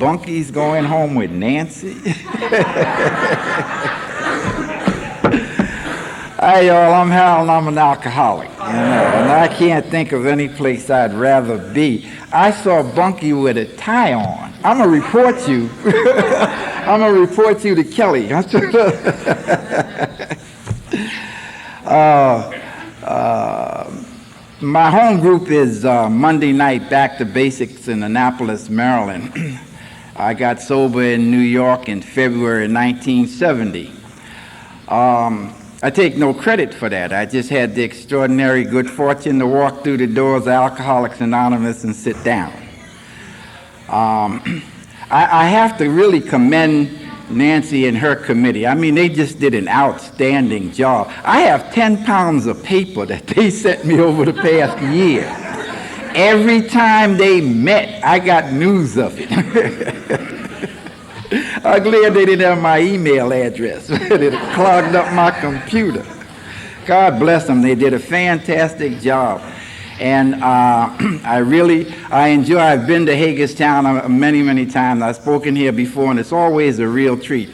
Bunky's going home with Nancy. Hi, y'all, I'm Hal, and I'm an alcoholic. And I can't think of any place I'd rather be. I saw Bunky with a tie on. I'm going to report you. I'm going to report you to Kelly. My home group is Monday night Back to Basics in Annapolis, Maryland. I got sober in New York in February 1970. I take no credit for that. I just had the extraordinary good fortune to walk through the doors of Alcoholics Anonymous and sit down. I have to really commend Nancy and her committee. I mean, they just did an outstanding job. I have 10 pounds of paper that they sent me over the past year. Every time they met, I got news of it. I'm glad they didn't have my email address. It clogged up my computer. God bless them. They did a fantastic job. And I enjoy. I've been to Hagerstown many, many times. I've spoken here before, and it's always a real treat.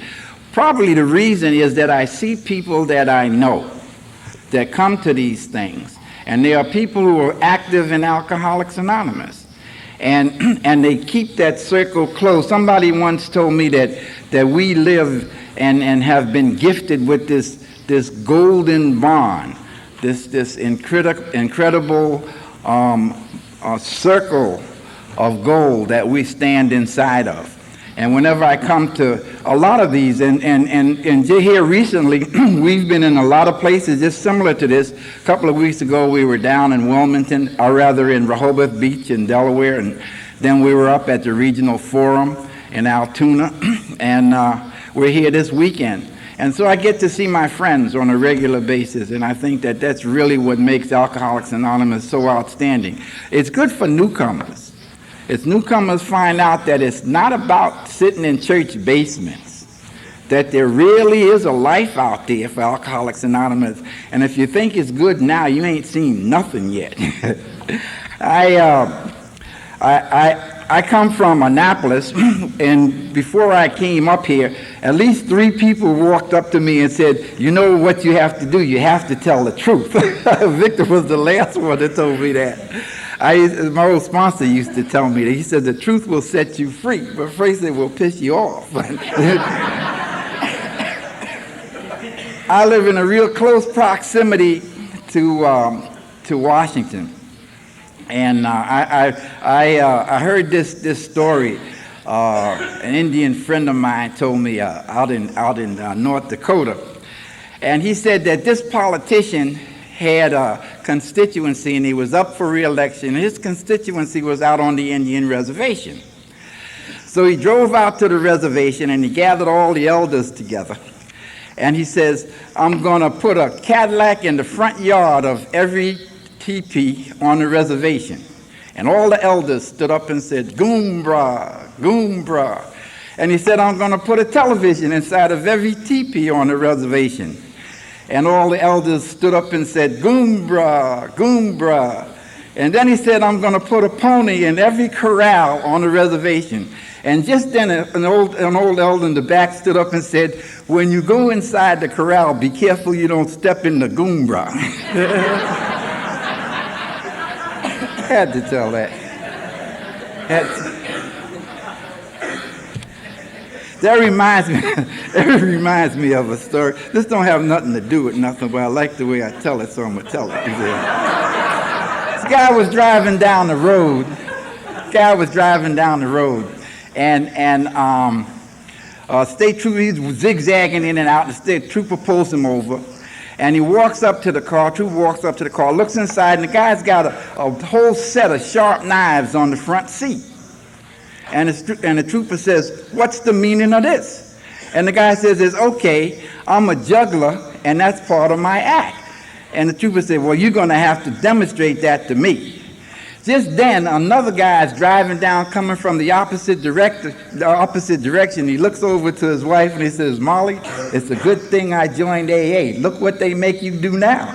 Probably the reason is that I see people that I know that come to these things. And there are people who are active in Alcoholics Anonymous. And they keep that circle close. Somebody once told me that we live and have been gifted with this golden bond, this incredible circle of gold that we stand inside of. And whenever I come to a lot of these, and here recently, we've been in a lot of places just similar to this. A couple of weeks ago, we were down in Wilmington, or rather in Rehoboth Beach in Delaware, and then we were up at the Regional Forum in Altoona, and we're here this weekend. And so I get to see my friends on a regular basis, and I think that that's really what makes Alcoholics Anonymous so outstanding. It's good for newcomers. As newcomers find out that it's not about sitting in church basements, that there really is a life out there for Alcoholics Anonymous. And if you think it's good now, you ain't seen nothing yet. I come from Annapolis, and before I came up here, at least 3 people walked up to me and said, you know what you have to do? You have to tell the truth. Victor was the last one that told me that. My old sponsor used to tell me that. He said, the truth will set you free, but first it will piss you off. I live in a real close proximity to Washington. And I heard this story. An Indian friend of mine told me out in North Dakota. And he said that this politician had a constituency, and he was up for re-election. His constituency was out on the Indian reservation. So he drove out to the reservation, and he gathered all the elders together. And he says, I'm going to put a Cadillac in the front yard of every teepee on the reservation. And all the elders stood up and said, Goombra, Goombra. And he said, I'm going to put a television inside of every teepee on the reservation. And all the elders stood up and said, Goombra, Goombra. And then he said, I'm going to put a pony in every corral on the reservation. And just then an old elder in the back stood up and said, when you go inside the corral, be careful you don't step in the Goombra. Had to tell that. That reminds me of a story. This don't have nothing to do with nothing, but I like the way I tell it, so I'm going to tell it. This guy was driving down the road. And state trooper, he was zigzagging in and out. The state trooper pulls him over. And he walks up to the car, trooper walks up to the car, looks inside, and the guy's got a whole set of sharp knives on the front seat. And the trooper says, what's the meaning of this? And the guy says, it's okay, I'm a juggler, and that's part of my act. And the trooper said, well, you're going to have to demonstrate that to me. Just then, another guy is driving down, coming from the opposite direction. He looks over to his wife and he says, Molly, it's a good thing I joined AA. Look what they make you do now.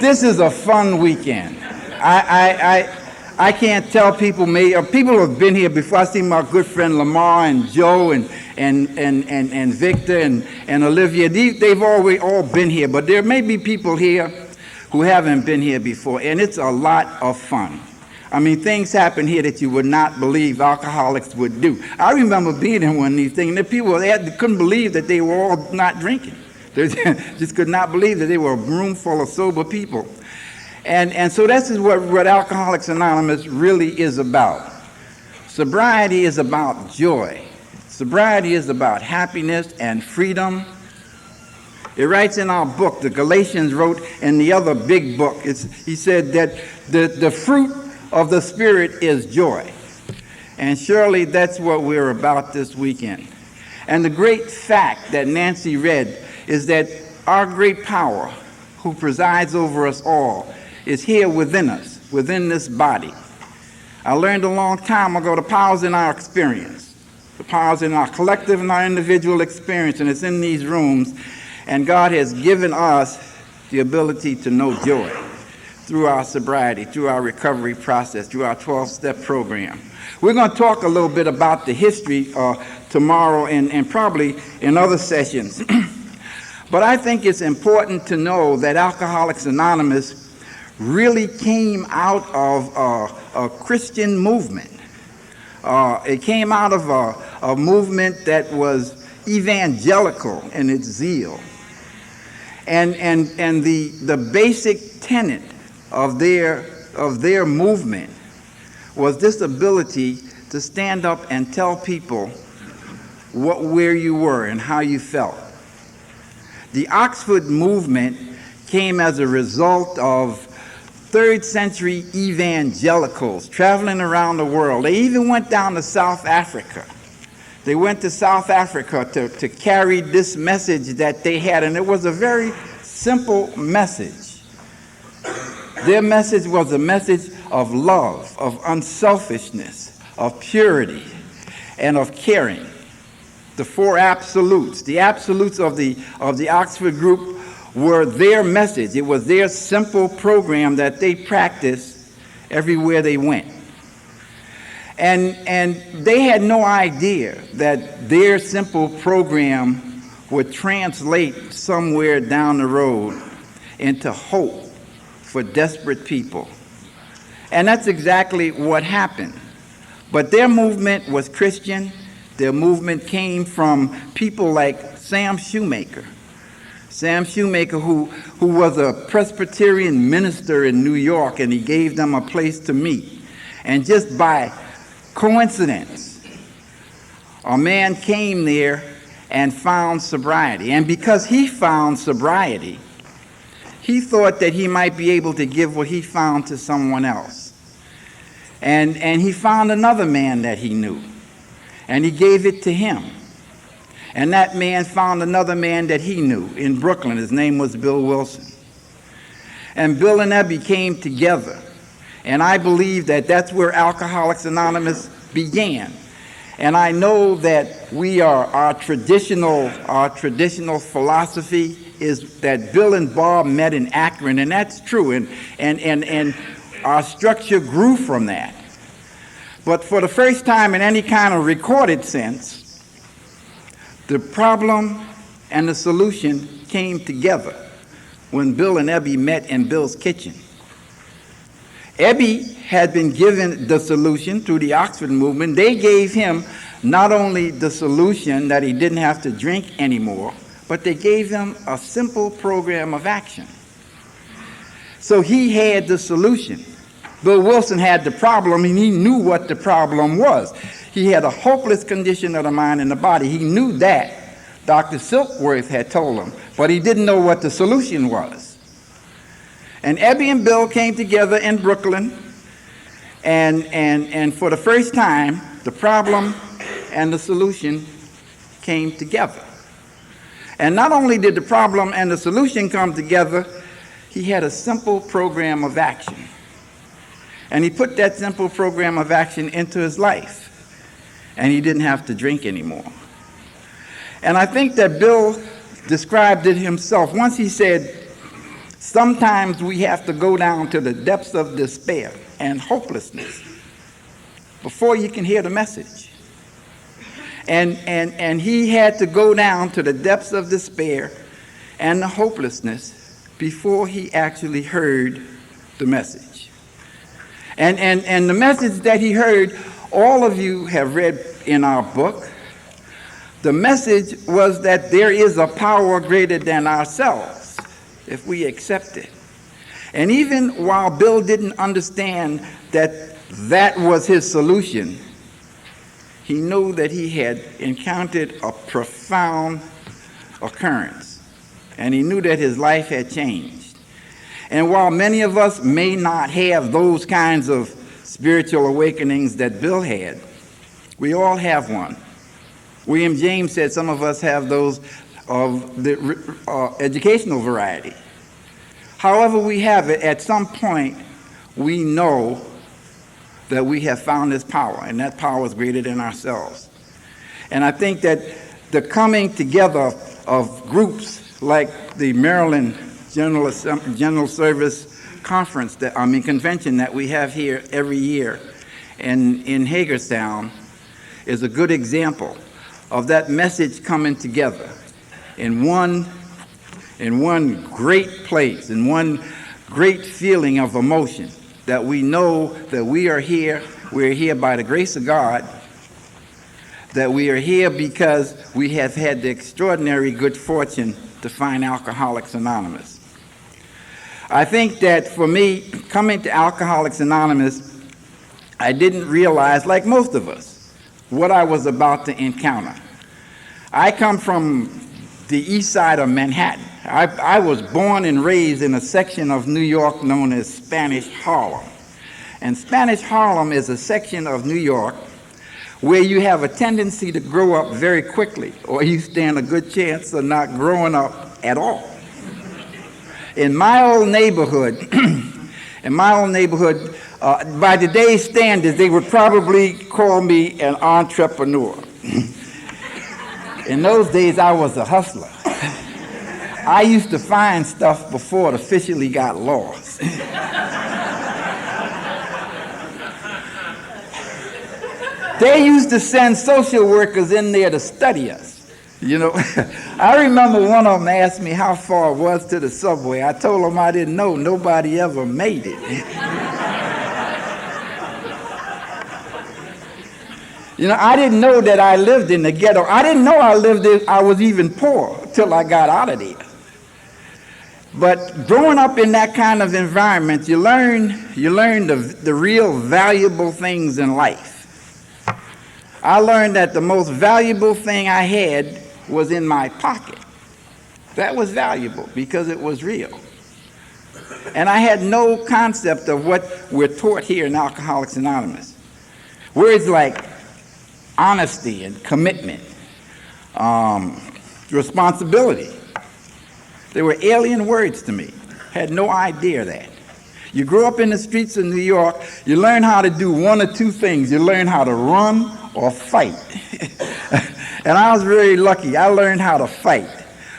This is a fun weekend. I can't tell people, people have been here before. I see my good friend Lamar and Joe and Victor and Olivia. They've always all been here, but there may be people here who haven't been here before, and it's a lot of fun. I mean, things happen here that you would not believe alcoholics would do. I remember being in one of these things, and the people couldn't believe that they were all not drinking. They just could not believe that they were a room full of sober people. And so this is what Alcoholics Anonymous really is about. Sobriety is about joy. Sobriety is about happiness and freedom. It writes in our book, the Galatians wrote in the other big book, he said that the fruit of the Spirit is joy. And surely that's what we're about this weekend. And the great fact that Nancy read is that our great power, who presides over us all, is here within us, within this body. I learned a long time ago the power's in our experience. The power's in our collective and our individual experience, and it's in these rooms. And God has given us the ability to know joy through our sobriety, through our recovery process, through our 12-step program. We're going to talk a little bit about the history tomorrow and probably in other sessions. But I think it's important to know that Alcoholics Anonymous really came out of a Christian movement. It came out of a movement that was evangelical in its zeal. And the basic tenet of their movement was this ability to stand up and tell people where you were and how you felt. The Oxford movement came as a result of 3rd century evangelicals traveling around the world. They even went down to South Africa. They went to South Africa to carry this message that they had, and it was a very simple message. Their message was a message of love, of unselfishness, of purity, and of caring. The 4 absolutes. The absolutes of the Oxford group were their message. It was their simple program that they practiced everywhere they went. And they had no idea that their simple program would translate somewhere down the road into hope for desperate people. And that's exactly what happened. But their movement was Christian. Their movement came from people like Sam Shoemaker. Sam Shoemaker, who was a Presbyterian minister in New York, and he gave them a place to meet. And just by coincidence, a man came there and found sobriety. And because he found sobriety, he thought that he might be able to give what he found to someone else. And he found another man that he knew, and he gave it to him. And that man found another man that he knew in Brooklyn. His name was Bill Wilson. And Bill and Ebby came together. And I believe that that's where Alcoholics Anonymous began. And I know that our traditional philosophy is that Bill and Bob met in Akron, and that's true. And our structure grew from that. But for the first time in any kind of recorded sense, the problem and the solution came together when Bill and Ebby met in Bill's kitchen. Ebby had been given the solution through the Oxford movement. They gave him not only the solution that he didn't have to drink anymore, but they gave him a simple program of action. So he had the solution. Bill Wilson had the problem, and he knew what the problem was. He had a hopeless condition of the mind and the body. He knew that. Dr. Silkworth had told him, but he didn't know what the solution was. And Ebby and Bill came together in Brooklyn, and for the first time, the problem and the solution came together. And not only did the problem and the solution come together, he had a simple program of action. And he put that simple program of action into his life. And he didn't have to drink anymore. And I think that Bill described it himself. Once he said, Sometimes we have to go down to the depths of despair and hopelessness before you can hear the message. And he had to go down to the depths of despair and the hopelessness before he actually heard the message. And the message that he heard, all of you have read in our book. The message was that there is a power greater than ourselves if we accept it. And even while Bill didn't understand that that was his solution, he knew that he had encountered a profound occurrence, and he knew that his life had changed. And while many of us may not have those kinds of spiritual awakenings that Bill had, we all have one. William James said some of us have those of the educational variety. However we have it, at some point we know that we have found this power, and that power is greater than ourselves. And I think that the coming together of groups like the Maryland General Service Convention that we have here every year in Hagerstown is a good example of that message coming together in one great place, in one great feeling of emotion, that we know that we're here by the grace of God, that we are here because we have had the extraordinary good fortune to find Alcoholics Anonymous. I think that for me, coming to Alcoholics Anonymous, I didn't realize, like most of us, what I was about to encounter. I come from the east side of Manhattan. I was born and raised in a section of New York known as Spanish Harlem. And Spanish Harlem is a section of New York where you have a tendency to grow up very quickly, or you stand a good chance of not growing up at all. In my old neighborhood, by today's standards, they would probably call me an entrepreneur. In those days, I was a hustler. I used to find stuff before it officially got lost. They used to send social workers in there to study us. You know, I remember one of them asked me how far it was to the subway. I told them I didn't know. Nobody ever made it. You know, I didn't know that I lived in the ghetto. I didn't know I was even poor till I got out of there. But growing up in that kind of environment, you learn the real valuable things in life. I learned that the most valuable thing I had was in my pocket. That was valuable because it was real. And I had no concept of what we're taught here in Alcoholics Anonymous. Words like honesty and commitment, responsibility. They were alien words to me. Had no idea that. You grow up in the streets of New York, you learn how to do one or two things. You learn how to run or fight. And I was very lucky. I learned how to fight.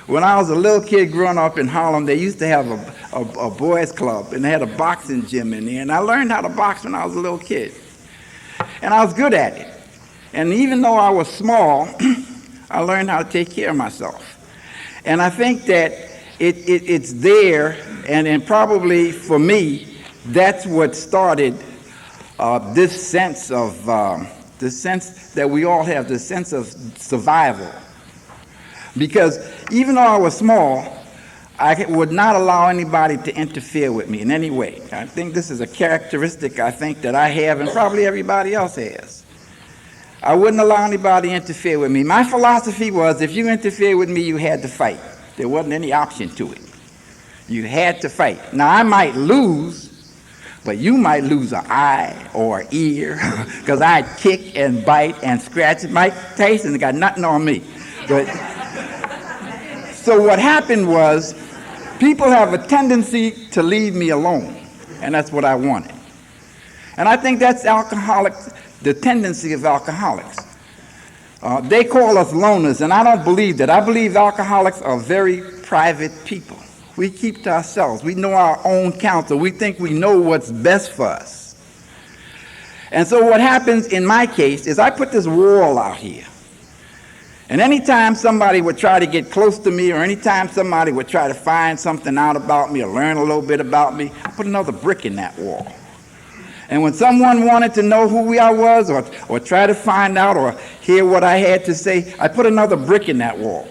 When I was a little kid growing up in Harlem, they used to have a boys club, and they had a boxing gym in there. And I learned how to box when I was a little kid. And I was good at it. And even though I was small, I learned how to take care of myself. And I think that it's there, and probably for me, that's what started this sense that we all have, this sense of survival. Because even though I was small, I would not allow anybody to interfere with me in any way. I think this is a characteristic that I have, and probably everybody else has. I wouldn't allow anybody to interfere with me. My philosophy was, if you interfered with me, you had to fight. There wasn't any option to it. You had to fight. Now, I might lose, but you might lose an eye or an ear, because I'd kick and bite and scratch. Mike Tyson got nothing on me. But so what happened was, people have a tendency to leave me alone, and that's what I wanted. And I think that's the tendency of alcoholics. They call us loners, and I don't believe that. I believe alcoholics are very private people We keep to ourselves. We know our own counsel. We think we know what's best for us. And so what happens in my case is I put this wall out here. And anytime somebody would try to get close to me, or anytime somebody would try to find something out about me or learn a little bit about me, I put another brick in that wall. And when someone wanted to know who I was, or try to find out or hear what I had to say, I put another brick in that wall.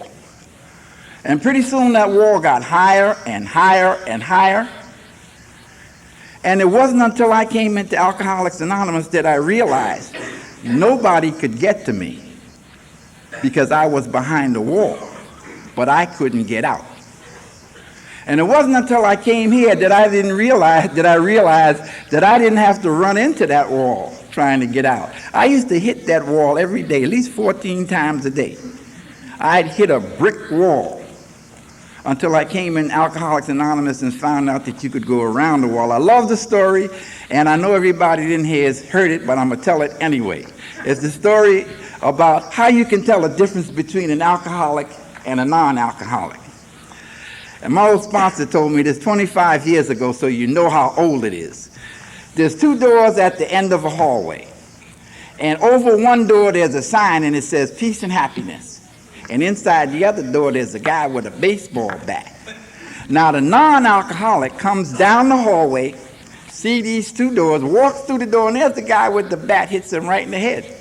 And pretty soon that wall got higher and higher and higher. And it wasn't until I came into Alcoholics Anonymous that I realized nobody could get to me because I was behind the wall, but I couldn't get out. And it wasn't until I came here that I realized that I didn't have to run into that wall trying to get out. I used to hit that wall every day, at least 14 times a day. I'd hit a brick wall until I came in Alcoholics Anonymous and found out that you could go around the wall. I love the story, and I know everybody in here has heard it, but I'm going to tell it anyway. It's the story about how you can tell the difference between an alcoholic and a non-alcoholic. And my old sponsor told me this 25 years ago, so you know how old it is. There's two doors at the end of a hallway. And over one door there's a sign and it says peace and happiness. And inside the other door there's a guy with a baseball bat. Now the non-alcoholic comes down the hallway, see these two doors, walks through the door, and there's the guy with the bat, hits him right in the head.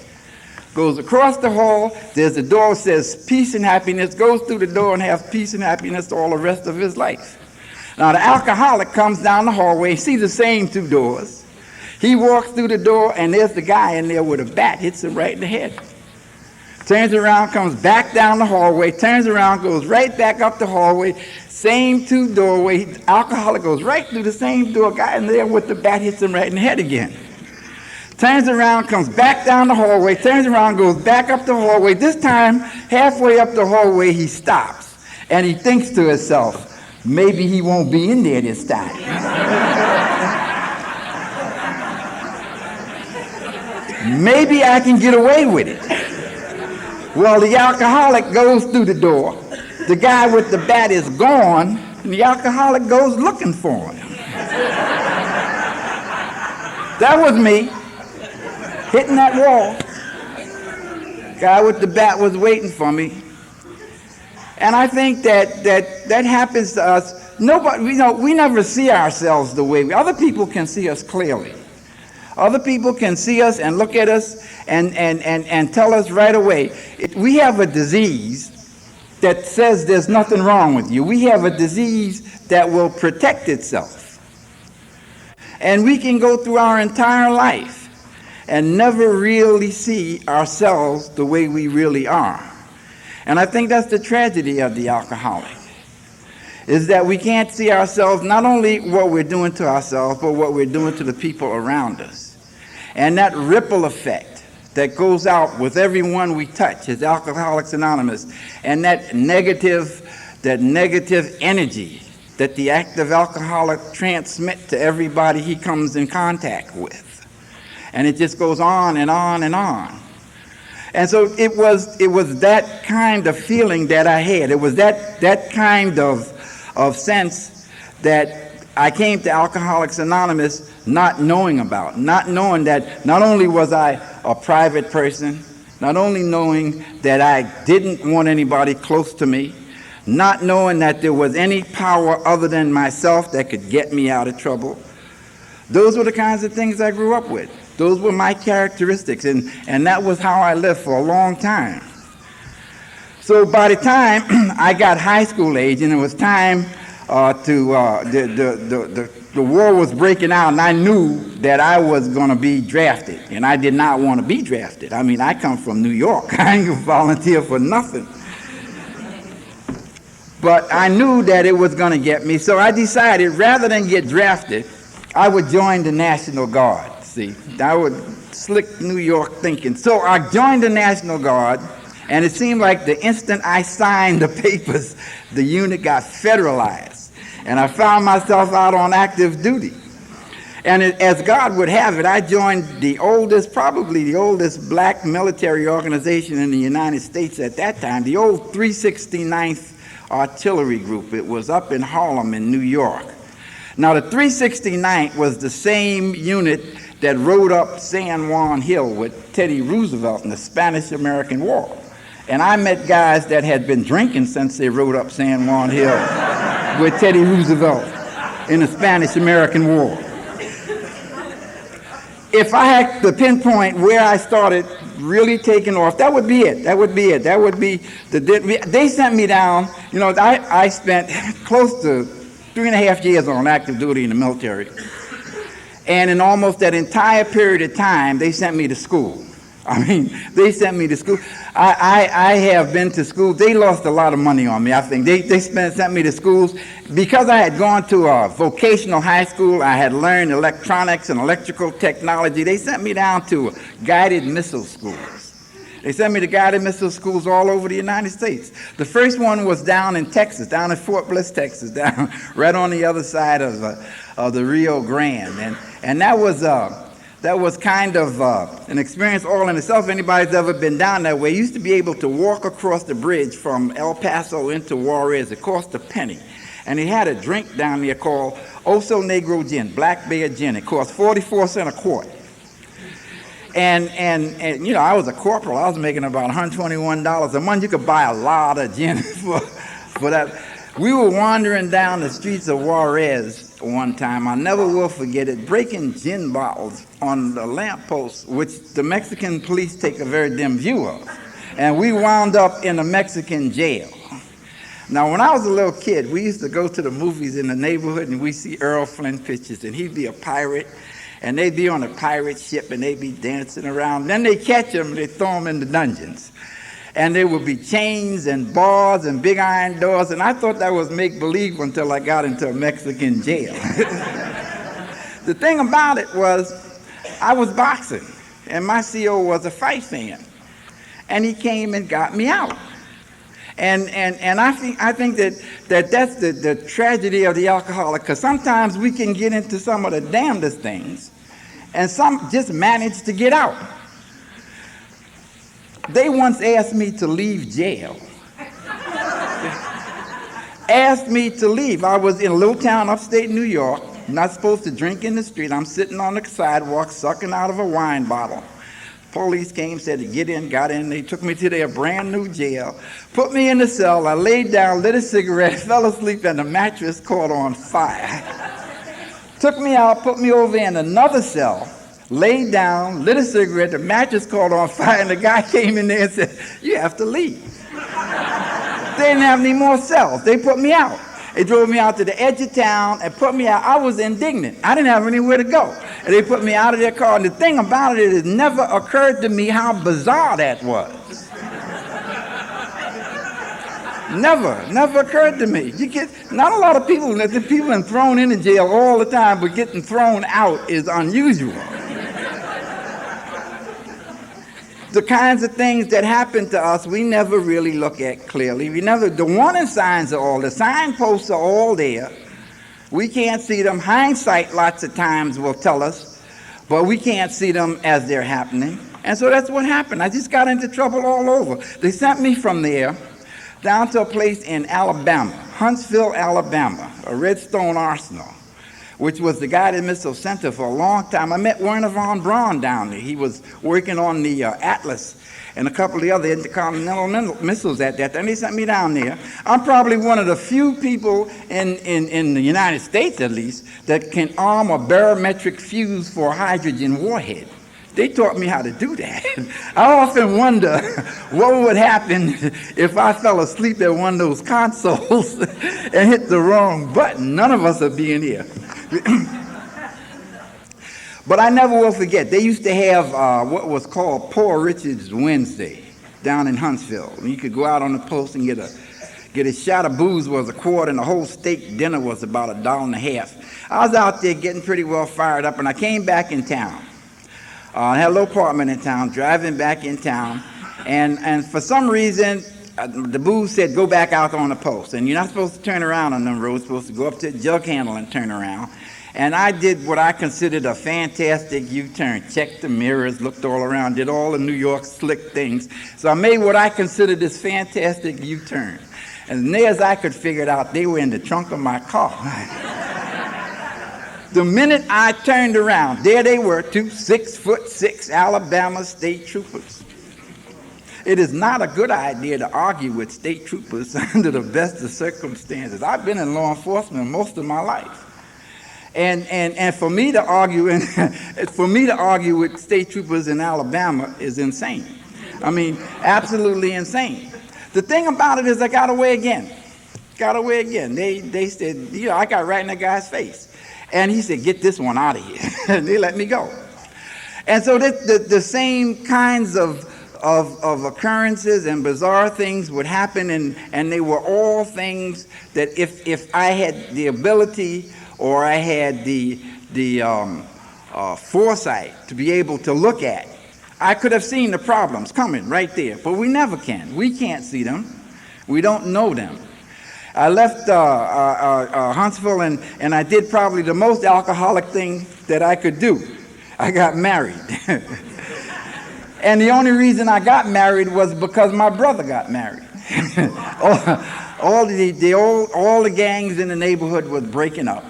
Goes across the hall, there's a door that says peace and happiness, goes through the door and has peace and happiness all the rest of his life. Now the alcoholic comes down the hallway, sees the same two doors. He walks through the door and there's the guy in there with a bat, hits him right in the head. Turns around, comes back down the hallway, turns around, goes right back up the hallway, same two doorway, alcoholic goes right through the same door, guy in there with the bat hits him right in the head again. Turns around, comes back down the hallway, turns around, goes back up the hallway. This time, halfway up the hallway, he stops. And he thinks to himself, maybe he won't be in there this time. Maybe I can get away with it. Well, the alcoholic goes through the door. The guy with the bat is gone, and the alcoholic goes looking for him. That was me. Hitting that wall. Guy with the bat was waiting for me. And I think that happens to us. Nobody, we never see ourselves the way other people can see us clearly. Other people can see us and look at us and tell us right away. We have a disease that says there's nothing wrong with you. We have a disease that will protect itself. And we can go through our entire life and never really see ourselves the way we really are. And I think that's the tragedy of the alcoholic, is that we can't see ourselves, not only what we're doing to ourselves, but what we're doing to the people around us. And that ripple effect that goes out with everyone we touch as Alcoholics Anonymous, and that negative energy that the active alcoholic transmits to everybody he comes in contact with. And it just goes on and on and on. And so it was that kind of feeling that I had. It was that kind of sense that I came to Alcoholics Anonymous not knowing about. Not knowing that not only was I a private person, not only knowing that I didn't want anybody close to me, not knowing that there was any power other than myself that could get me out of trouble. Those were the kinds of things I grew up with. Those were my characteristics, and that was how I lived for a long time. So by the time I got high school age and it was time the war was breaking out, and I knew that I was going to be drafted, and I did not want to be drafted. I mean, I come from New York. I ain't gonna volunteer for nothing. But I knew that it was going to get me, so I decided rather than get drafted, I would join the National Guard. See, I would slick New York thinking. So I joined the National Guard, and it seemed like the instant I signed the papers, the unit got federalized, and I found myself out on active duty. And as God would have it, I joined probably the oldest black military organization in the United States at that time, the old 369th Artillery Group. It was up in Harlem in New York. Now, the 369th was the same unit that rode up San Juan Hill with Teddy Roosevelt in the Spanish-American War. And I met guys that had been drinking since they rode up San Juan Hill with Teddy Roosevelt in the Spanish-American War. If I had to pinpoint where I started really taking off, that would be it. That would be they sent me down. You know, I spent close to 3.5 years on active duty in the military. And in almost that entire period of time, they sent me to school. I mean, they sent me to school. I have been to school. They lost a lot of money on me, I think. They sent me to schools. Because I had gone to a vocational high school, I had learned electronics and electrical technology. They sent me down to guided missile schools. They sent me to guided missile schools all over the United States. The first one was down in Texas, down in Fort Bliss, Texas, down right on the other side of the Rio Grande. And that was kind of an experience all in itself. If anybody's ever been down that way, you used to be able to walk across the bridge from El Paso into Juarez. It cost a penny. And he had a drink down there called Oso Negro Gin, Black Bear Gin. It cost 44 cents a quart. And you know, I was a corporal. I was making about $121 a month. You could buy a lot of gin for that. We were wandering down the streets of Juarez one time. I never will forget it, breaking gin bottles on the lamppost, which the Mexican police take a very dim view of. And we wound up in a Mexican jail. Now, when I was a little kid, we used to go to the movies in the neighborhood, and we see Earl Flynn pictures, and he'd be a pirate, and they'd be on a pirate ship, and they'd be dancing around. Then they catch him, and they throw him in the dungeons. And there would be chains and bars and big iron doors, and I thought that was make-believe until I got into a Mexican jail. The thing about it was, I was boxing, and my CO was a fight fan, and he came and got me out. And I think that's the tragedy of the alcoholic, because sometimes we can get into some of the damnedest things, and some just manage to get out. They once asked me to leave jail. Asked me to leave. I was in a little town upstate New York, not supposed to drink in the street. I'm sitting on the sidewalk sucking out of a wine bottle. Police came, said to get in, got in. They took me to their brand new jail, put me in the cell. I laid down, lit a cigarette, fell asleep, and the mattress caught on fire. Took me out, put me over in another cell, laid down, lit a cigarette, the mattress caught on fire, and the guy came in there and said, "You have to leave." They didn't have any more cells. They put me out. They drove me out to the edge of town and put me out. I was indignant. I didn't have anywhere to go. And they put me out of their car. And the thing about it, it never occurred to me how bizarre that was. Never occurred to me. Not a lot of people are thrown into jail all the time, but getting thrown out is unusual. The kinds of things that happen to us, we never really look at clearly. The warning signs are all, the signposts are all there. We can't see them. Hindsight lots of times will tell us, but we can't see them as they're happening. And so that's what happened. I just got into trouble all over. They sent me from there down to a place in Alabama, Huntsville, Alabama, a Redstone Arsenal, which was the guided missile center for a long time. I met Werner von Braun down there. He was working on the Atlas and a couple of the other intercontinental missiles at that time. They sent me down there. I'm probably one of the few people in the United States, at least, that can arm a barometric fuse for a hydrogen warhead. They taught me how to do that. I often wonder what would happen if I fell asleep at one of those consoles and hit the wrong button. None of us would be in here. But I never will forget, they used to have what was called Poor Richard's Wednesday down in Huntsville. You could go out on the post and get a shot of booze was a quart, and the whole steak dinner was about $1.50. I was out there getting pretty well fired up, and I came back in town. I had a little apartment in town, driving back in town, and for some reason, the booze said, go back out on the post. And you're not supposed to turn around on them roads, you're supposed to go up to the jug handle and turn around. And I did what I considered a fantastic U-turn. Checked the mirrors, looked all around, did all the New York slick things. So I made what I considered this fantastic U-turn. As near as I could figure it out, they were in the trunk of my car. The minute I turned around, there they were, 2 6'6" Alabama state troopers. It is not a good idea to argue with state troopers under the best of circumstances. I've been in law enforcement most of my life. And for me to argue with state troopers in Alabama is insane. I mean, absolutely insane. The thing about it is I got away again. They said, you know, I got right in the guy's face. And he said, get this one out of here. And they let me go. And so the same kinds of occurrences and bizarre things would happen, and they were all things that if I had the ability or I had the foresight to be able to look at, I could have seen the problems coming right there. But we never can. We can't see them. We don't know them. I left Huntsville, and I did probably the most alcoholic thing that I could do. I got married. And the only reason I got married was because my brother got married. all the gangs in the neighborhood was breaking up,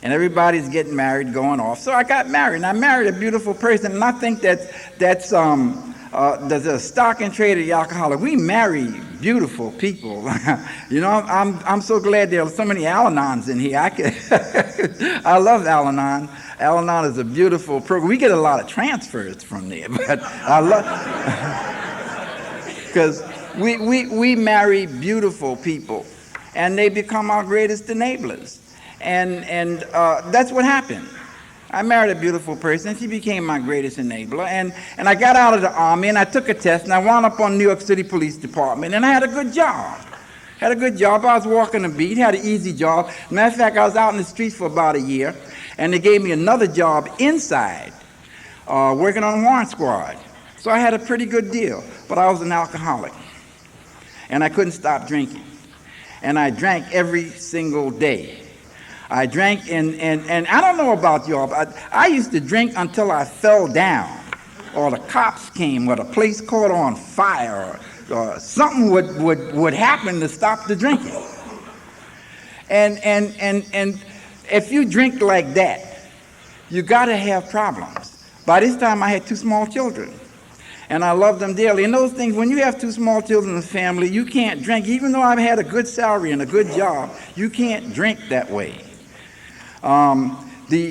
and everybody's getting married, going off. So I got married, and I married a beautiful person, and I think that's a stock and trade of the alcoholic. We marry beautiful people. You know, I'm so glad there are so many Al-Anons in here. I love Al-Anon. Al-Anon is a beautiful program. We get a lot of transfers from there, but I love because we marry beautiful people, and they become our greatest enablers. And that's what happened. I married a beautiful person. She became my greatest enabler. And I got out of the Army, and I took a test, and I wound up on New York City Police Department, and I had a good job. I was walking the beat, had an easy job. Matter of fact, I was out in the streets for about a year, and they gave me another job inside, working on a warrant squad. So I had a pretty good deal, but I was an alcoholic, and I couldn't stop drinking. And I drank every single day. I drank, and I don't know about y'all, but I used to drink until I fell down, or the cops came, or the place caught on fire, or something would happen to stop the drinking. And if you drink like that, you got to have problems. By this time, I had 2 small children, and I loved them dearly. And those things, when you have 2 small children in the family, you can't drink. Even though I've had a good salary and a good job, you can't drink that way. The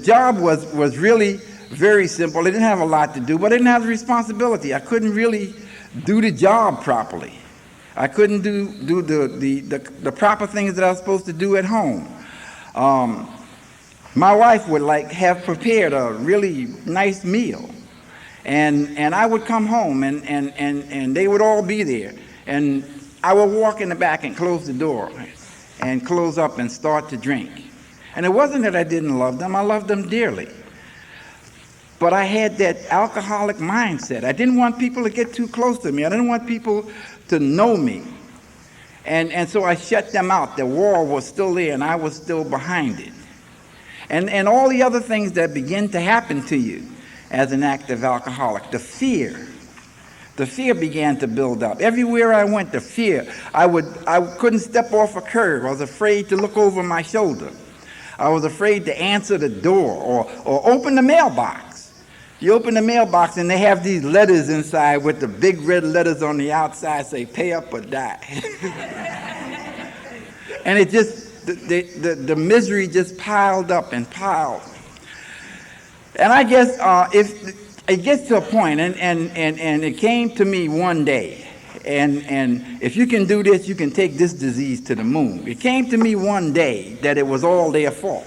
job was really very simple. It didn't have a lot to do, but I didn't have the responsibility. I couldn't really do the job properly. I couldn't do the proper things that I was supposed to do at home. My wife would have prepared a really nice meal, and I would come home, and they would all be there, and I would walk in the back and close the door and close up and start to drink. And it wasn't that I didn't love them. I loved them dearly. But I had that alcoholic mindset. I didn't want people to get too close to me. I didn't want people to know me. And so I shut them out. The wall was still there, and I was still behind it. And all the other things that begin to happen to you as an active alcoholic, the fear began to build up. Everywhere I went, the fear. I couldn't step off a curb. I was afraid to look over my shoulder. I was afraid to answer the door or open the mailbox. You open the mailbox, and they have these letters inside with the big red letters on the outside say, "Pay up or die." And it just, the misery just piled up and piled. And I guess if it gets to a point, and it came to me one day, and if you can do this, you can take this disease to the moon. It came to me one day that it was all their fault.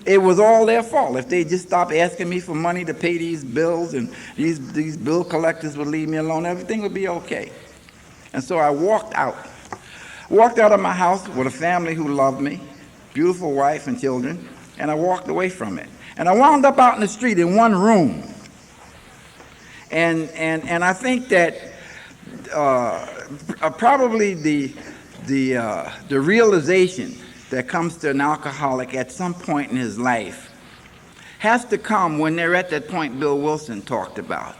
It was all their fault. If they just stopped asking me for money to pay these bills, and these bill collectors would leave me alone, everything would be okay. And so I walked out of my house with a family who loved me, beautiful wife and children, and I walked away from it. And I wound up out in the street in one room. And I think that probably the realization that comes to an alcoholic at some point in his life has to come when they're at that point Bill Wilson talked about,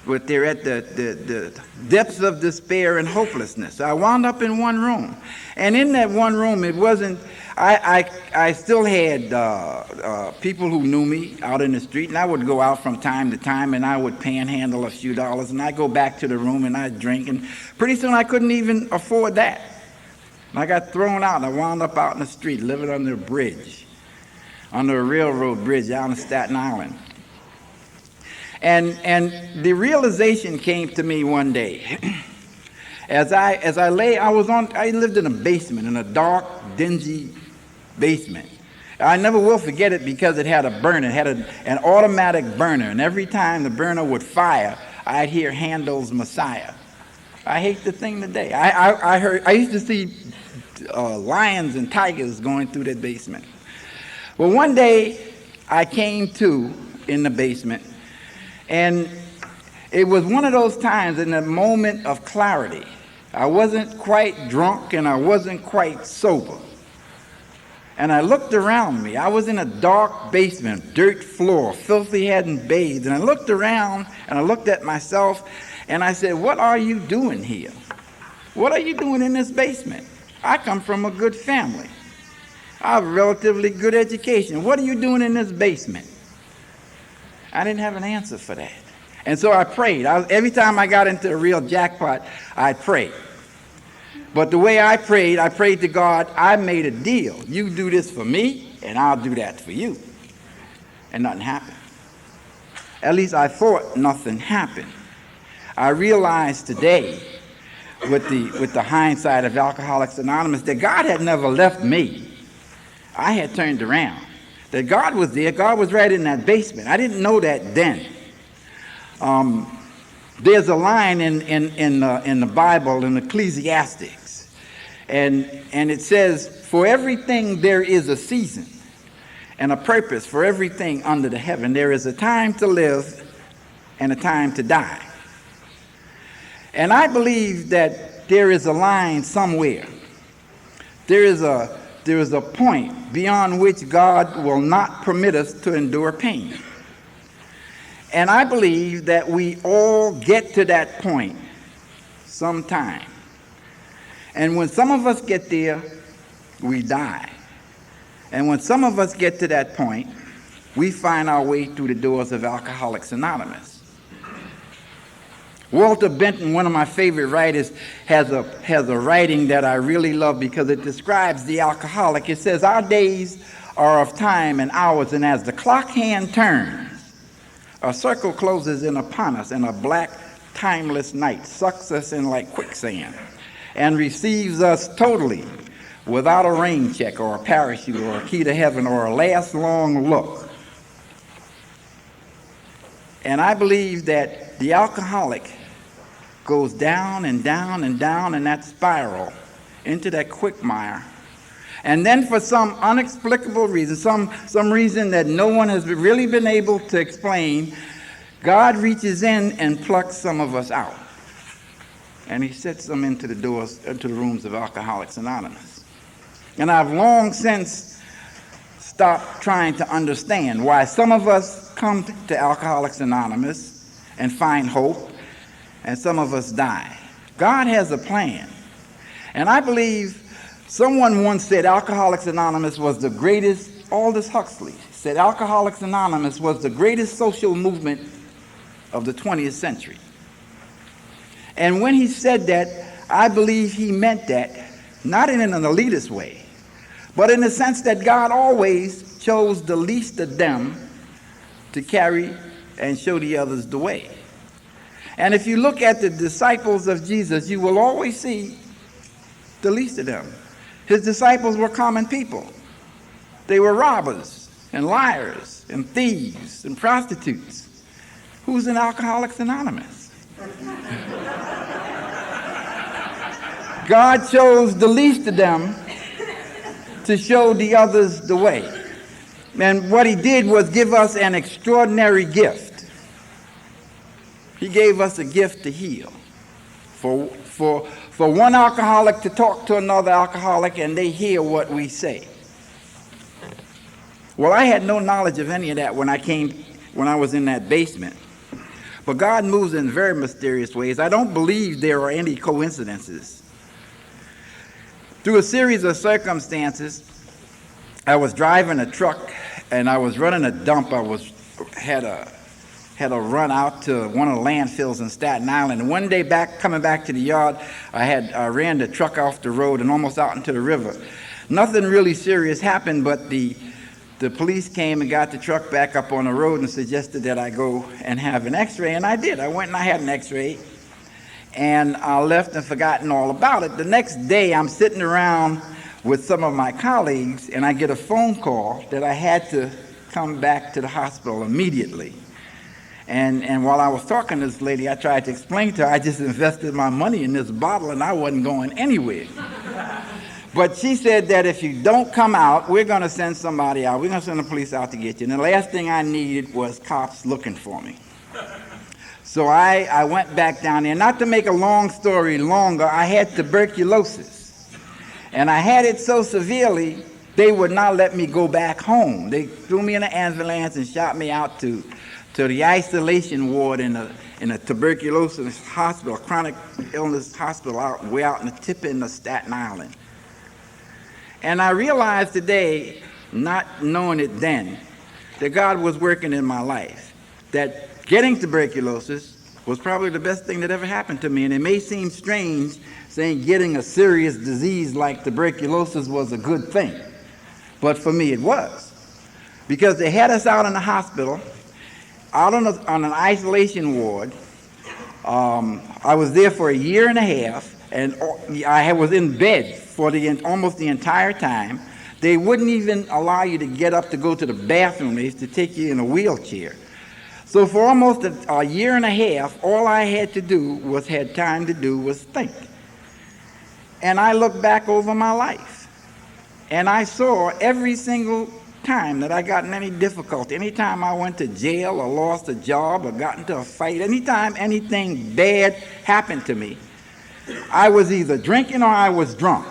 but they're at the depths of despair and hopelessness. So I wound up in one room. And in that one room, it wasn't, I still had people who knew me out in the street, and I would go out from time to time, and I would panhandle a few dollars, and I'd go back to the room, and I'd drink, and pretty soon I couldn't even afford that. And I got thrown out, and I wound up out in the street, living under a bridge, under a railroad bridge out in Staten Island. And the realization came to me one day. As I lived in a basement, in a dark, dingy basement. I never will forget it because it had a burner. It had an automatic burner, and every time the burner would fire, I'd hear Handel's Messiah. I hate the thing today. I used to see lions and tigers going through that basement. Well, one day I came to in the basement, and it was one of those times in a moment of clarity. I wasn't quite drunk and I wasn't quite sober. And I looked around me. I was in a dark basement, dirt floor, filthy, hadn't bathed. And I looked around and I looked at myself and I said, what are you doing here? What are you doing in this basement? I come from a good family. I have a relatively good education. What are you doing in this basement? I didn't have an answer for that. And so I prayed. Every time I got into a real jackpot, I'd pray. But the way I prayed to God, I made a deal. You do this for me, and I'll do that for you. And nothing happened. At least I thought nothing happened. I realized today, with the hindsight of Alcoholics Anonymous, that God had never left me. I had turned around. That God was there. God was right in that basement. I didn't know that then. There's a line in the Bible, in Ecclesiastes, and it says, for everything there is a season and a purpose for everything under the heaven. There is a time to live and a time to die. And I believe that there is a line somewhere. There is a point beyond which God will not permit us to endure pain. And I believe that we all get to that point sometime. And when some of us get there, we die. And when some of us get to that point, we find our way through the doors of Alcoholics Anonymous. Walter Benton, one of my favorite writers, has a writing that I really love because it describes the alcoholic. It says, our days are of time and hours, and as the clock hand turns, a circle closes in upon us, and a black, timeless night sucks us in like quicksand and receives us totally without a rain check or a parachute or a key to heaven or a last long look. And I believe that the alcoholic goes down and down and down in that spiral into that quagmire. And then for some unexplicable reason, some reason that no one has really been able to explain, God reaches in and plucks some of us out. And he sets them into the rooms of Alcoholics Anonymous. And I've long since stopped trying to understand why some of us come to Alcoholics Anonymous and find hope, and some of us die. God has a plan. And I believe someone once said Alcoholics Anonymous was the greatest, Aldous Huxley said Alcoholics Anonymous was the greatest social movement of the 20th century. And when he said that, I believe he meant that not in an elitist way, but in the sense that God always chose the least of them to carry and show the others the way. And if you look at the disciples of Jesus, you will always see the least of them. His disciples were common people. They were robbers and liars and thieves and prostitutes. Who's in Alcoholics Anonymous? God chose the least of them to show the others the way. And what he did was give us an extraordinary gift. He gave us a gift to heal. For for one alcoholic to talk to another alcoholic and they hear what we say. Well, I had no knowledge of any of that when I was in that basement. But God moves in very mysterious ways. I don't believe there are any coincidences. Through a series of circumstances, I was driving a truck and I was running a dump. I had a run out to one of the landfills in Staten Island. And one day coming back to the yard, I ran the truck off the road and almost out into the river. Nothing really serious happened, but the police came and got the truck back up on the road and suggested that I go and have an x-ray, and I did. I went and I had an x-ray, and I left and forgotten all about it. The next day, I'm sitting around with some of my colleagues, and I get a phone call that I had to come back to the hospital immediately. And while I was talking to this lady, I tried to explain to her I just invested my money in this bottle and I wasn't going anywhere. But she said that if you don't come out, we're going to send somebody out. We're going to send the police out to get you. And the last thing I needed was cops looking for me. So I went back down there. Not to make a long story longer, I had tuberculosis. And I had it so severely, they would not let me go back home. They threw me in an ambulance and shot me out to the isolation ward in a tuberculosis hospital, a chronic illness hospital way out in the tip end of Staten Island. And I realized today, not knowing it then, that God was working in my life, that getting tuberculosis was probably the best thing that ever happened to me. And it may seem strange saying getting a serious disease like tuberculosis was a good thing, but for me it was. Because they had us out in the hospital, out on an isolation ward. I was there for a year and a half, and I was in bed for almost the entire time. They wouldn't even allow you to get up to go to the bathroom. They used to take you in a wheelchair. So for almost a year and a half, all I had time to do was think. And I looked back over my life, and I saw every single time that I got in any difficulty, anytime I went to jail or lost a job or got into a fight, anytime anything bad happened to me, I was either drinking or I was drunk.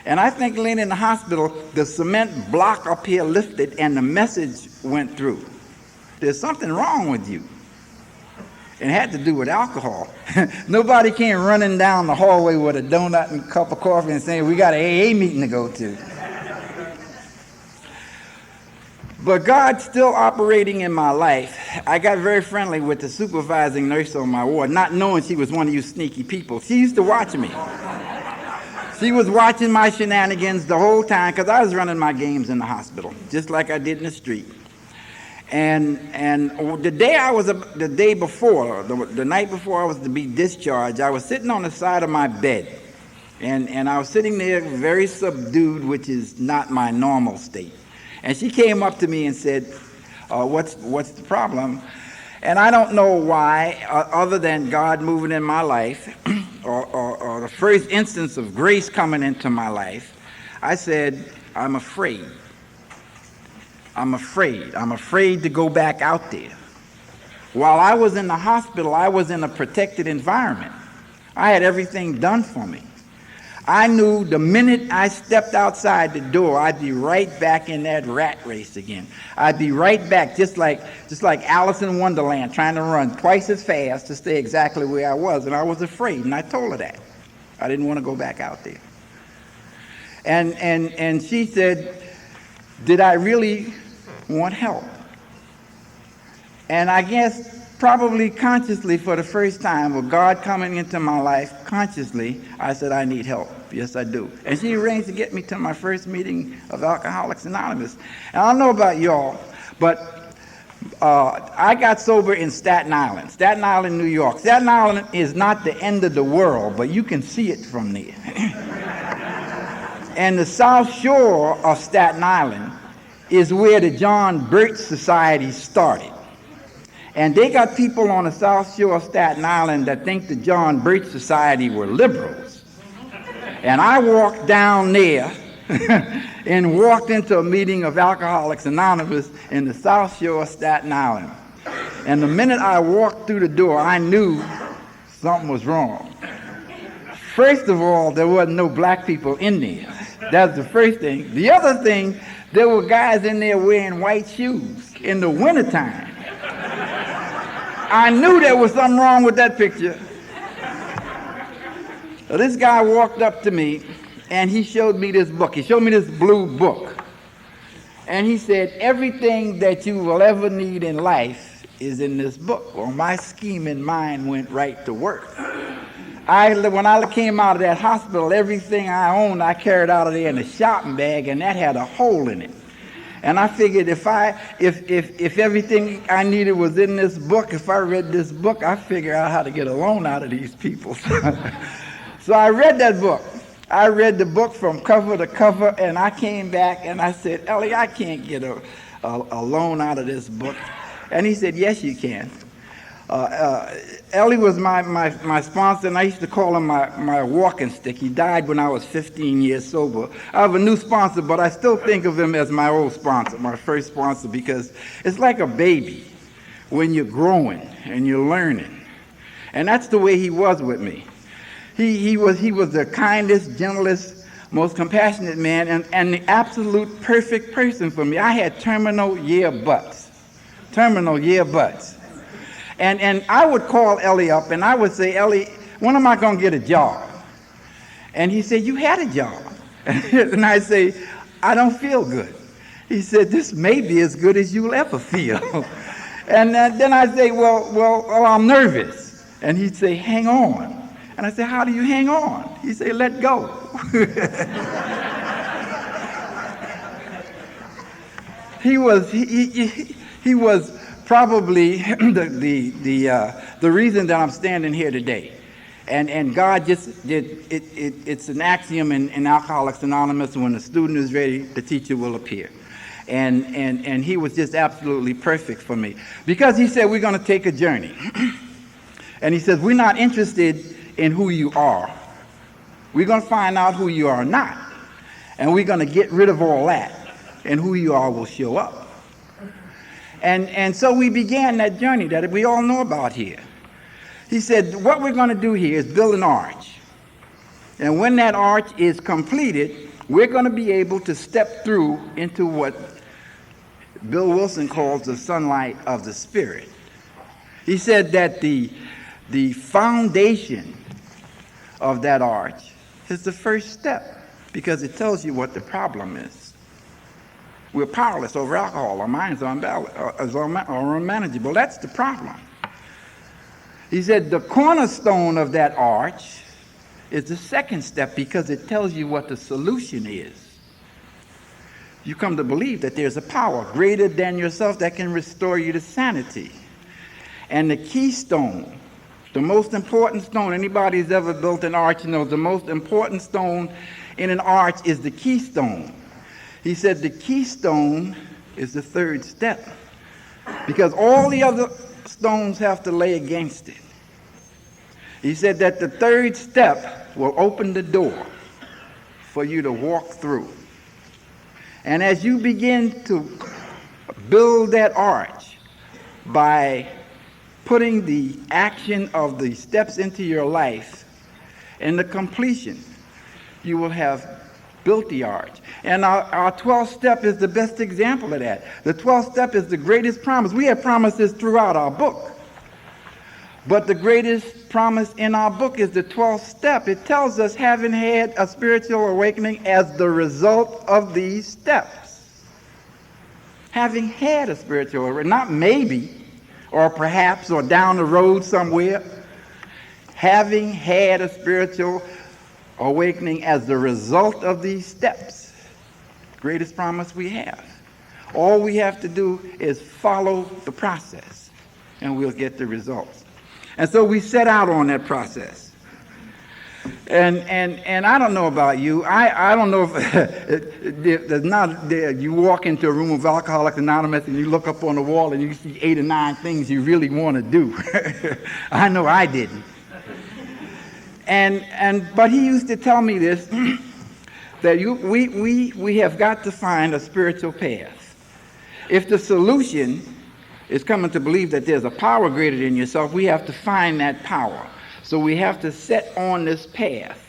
And I think laying in the hospital, the cement block up here lifted and the message went through. There's something wrong with you. And it had to do with alcohol. Nobody came running down the hallway with a donut and a cup of coffee and saying, we got an AA meeting to go to. But God's still operating in my life. I got very friendly with the supervising nurse on my ward, not knowing she was one of you sneaky people. She used to watch me. She was watching my shenanigans the whole time because I was running my games in the hospital, just like I did in the street. And the night before I was to be discharged, I was sitting on the side of my bed. And I was sitting there very subdued, which is not my normal state. And she came up to me and said, what's the problem? And I don't know why, other than God moving in my life, or the first instance of grace coming into my life, I said, I'm afraid. I'm afraid to go back out there. While I was in the hospital, I was in a protected environment. I had everything done for me. I knew the minute I stepped outside the door, I'd be right back in that rat race again. I'd be right back, just like Alice in Wonderland, trying to run twice as fast to stay exactly where I was. And I was afraid, and I told her that. I didn't want to go back out there. And she said, did I really want help? And I guess probably consciously for the first time, with God coming into my life consciously, I said, I need help. Yes, I do. And she arranged to get me to my first meeting of Alcoholics Anonymous. And I don't know about y'all, but I got sober in Staten Island, New York. Staten Island is not the end of the world, but you can see it from there. And the South Shore of Staten Island is where the John Birch Society started. And they got people on the South Shore of Staten Island that think the John Birch Society were liberals. And I walked down there and walked into a meeting of Alcoholics Anonymous in the South Shore of Staten Island. And the minute I walked through the door, I knew something was wrong. First of all, there wasn't no black people in there. That's the first thing. The other thing, there were guys in there wearing white shoes in the wintertime. I knew there was something wrong with that picture. So this guy walked up to me, and he showed me this book. He showed me this blue book. And he said, everything that you will ever need in life is in this book. Well, my scheming mind went right to work. When I came out of that hospital, everything I owned, I carried out of there in a shopping bag, and that had a hole in it. And I figured if everything I needed was in this book, if I read this book, I figured out how to get a loan out of these people. So I read that book. I read the book from cover to cover, and I came back and I said, Ellie, I can't get a loan out of this book. And he said, yes, you can. Ellie was my sponsor, and I used to call him my walking stick. He died when I was 15 years sober. I have a new sponsor, but I still think of him as my old sponsor, my first sponsor, because it's like a baby when you're growing and you're learning. And that's the way he was with me. He was the kindest, gentlest, most compassionate man, and the absolute perfect person for me. I had terminal year butts. And I would call Ellie up, and I would say, Ellie, when am I going to get a job? And he said, you had a job. And I say, I don't feel good. He said, this may be as good as you'll ever feel. And then I say, well, I'm nervous. And he'd say, hang on. And I said, how do you hang on? He said, let go. He was probably the reason that I'm standing here today. And God just did it. It's an axiom in Alcoholics Anonymous: when the student is ready, the teacher will appear. And he was just absolutely perfect for me, because he said, we're going to take a journey. And he says, we're not interested in who you are. We're going to find out who you are not. And we're going to get rid of all that, and who you are will show up. And so we began that journey that we all know about here. He said, what we're going to do here is build an arch. And when that arch is completed, we're going to be able to step through into what Bill Wilson calls the sunlight of the Spirit. He said that the foundation of that arch is the first step, because it tells you what the problem is. We're powerless over alcohol. Our minds are unmanageable. That's the problem. He said the cornerstone of that arch is the second step, because it tells you what the solution is. You come to believe that there's a power greater than yourself that can restore you to sanity. And the keystone, the most important stone, anybody who's ever built an arch knows the most important stone in an arch is the keystone. He said the keystone is the third step, because all the other stones have to lay against it. He said that the third step will open the door for you to walk through. And as you begin to build that arch by putting the action of the steps into your life, and the completion, you will have built the arch. And our 12th step is the best example of that. The 12th step is the greatest promise. We have promises throughout our book, but the greatest promise in our book is the 12th step. It tells us, having had a spiritual awakening as the result of these steps. Having had a spiritual awakening, not maybe, or perhaps, or down the road somewhere. Having had a spiritual awakening as the result of these steps. Greatest promise we have. All we have to do is follow the process, and we'll get the results. And so we set out on that process. And I don't know about you. I don't know if there's not there. You walk into a room of Alcoholics Anonymous and you look up on the wall and you see 8 or 9 things you really want to do. I know I didn't. But he used to tell me this, that we have got to find a spiritual path. If the solution is coming to believe that there's a power greater than yourself, we have to find that power. So we have to set on this path.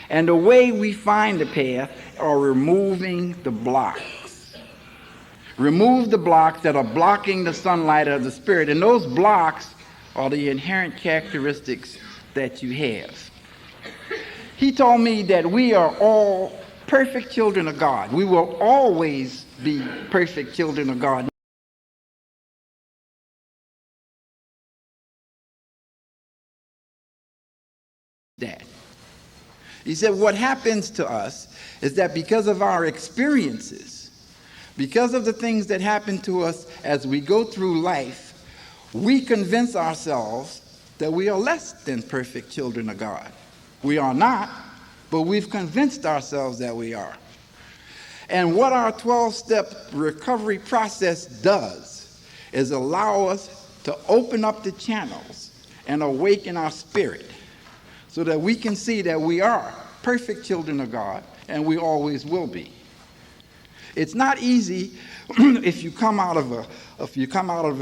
And the way we find the path are removing the blocks. Remove the blocks that are blocking the sunlight of the Spirit. And those blocks are the inherent characteristics that you have. He told me that we are all perfect children of God. We will always be perfect children of God. That. He said what happens to us is that because of our experiences, because of the things that happen to us as we go through life, we convince ourselves that we are less than perfect children of God. We are not, but we've convinced ourselves that we are. And what our 12-step recovery process does is allow us to open up the channels and awaken our spirit so that we can see that we are perfect children of God and we always will be. It's not easy if you come out of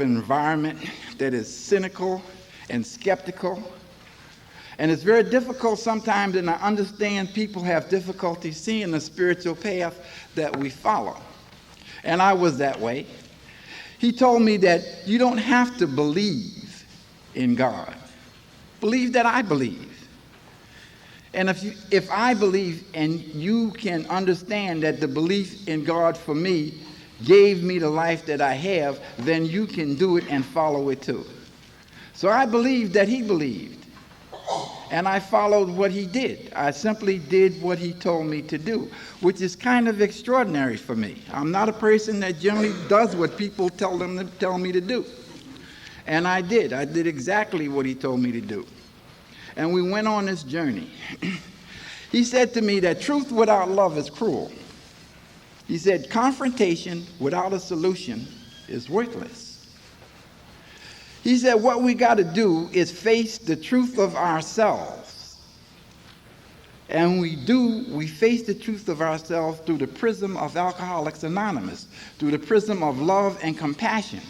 an environment that is cynical and skeptical. And it's very difficult sometimes, and I understand people have difficulty seeing the spiritual path that we follow. And I was that way. He told me that you don't have to believe in God. Believe that I believe. And if I believe and you can understand that the belief in God for me gave me the life that I have, then you can do it and follow it too. So I believed that he believed. And I followed what he did. I simply did what he told me to do, which is kind of extraordinary for me. I'm not a person that generally does what people tell me to do. And I did. I did exactly what he told me to do. And we went on this journey. He said to me that truth without love is cruel. He said confrontation without a solution is worthless. He said what we got to do is face the truth of ourselves. And we face the truth of ourselves through the prism of Alcoholics Anonymous, through the prism of love and compassion,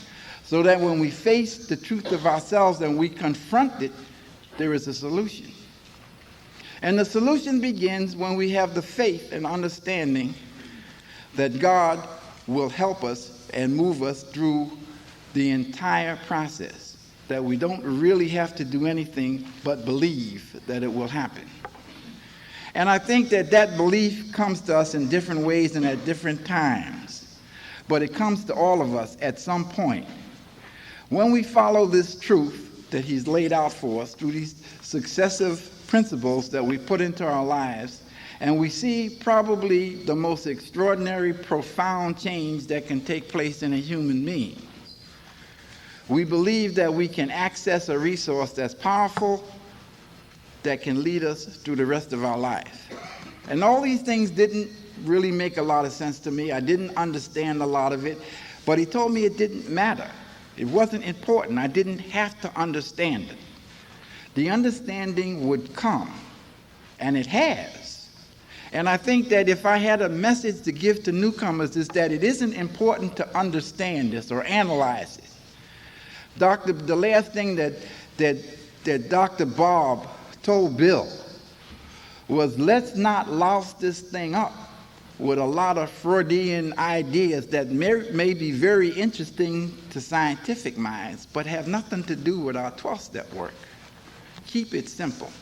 so that when we face the truth of ourselves and we confront it, there is a solution. And the solution begins when we have the faith and understanding that God will help us and move us through the entire process, that we don't really have to do anything but believe that it will happen. And I think that that belief comes to us in different ways and at different times, but it comes to all of us at some point. When we follow this truth that he's laid out for us through these successive principles that we put into our lives, and we see probably the most extraordinary, profound change that can take place in a human being. We believe that we can access a resource that's powerful, that can lead us through the rest of our life. And all these things didn't really make a lot of sense to me. I didn't understand a lot of it, but he told me it didn't matter. It wasn't important. I didn't have to understand it. The understanding would come, and it has. And I think that if I had a message to give to newcomers, is that it isn't important to understand this or analyze it. The last thing that Dr. Bob told Bill was, let's not louse this thing up with a lot of Freudian ideas that may be very interesting to scientific minds, but have nothing to do with our 12-step work. Keep it simple.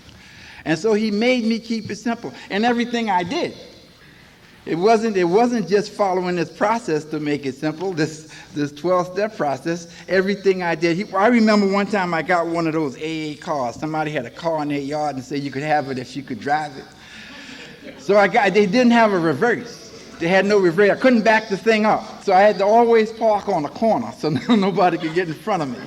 And so he made me keep it simple. And everything I did, it wasn't just following this process to make it simple, this 12-step process. Everything I did, I remember one time I got one of those AA cars. Somebody had a car in their yard and said you could have it if you could drive it. So they didn't have a reverse. They had no reverse. I couldn't back the thing up. So I had to always park on a corner so nobody could get in front of me.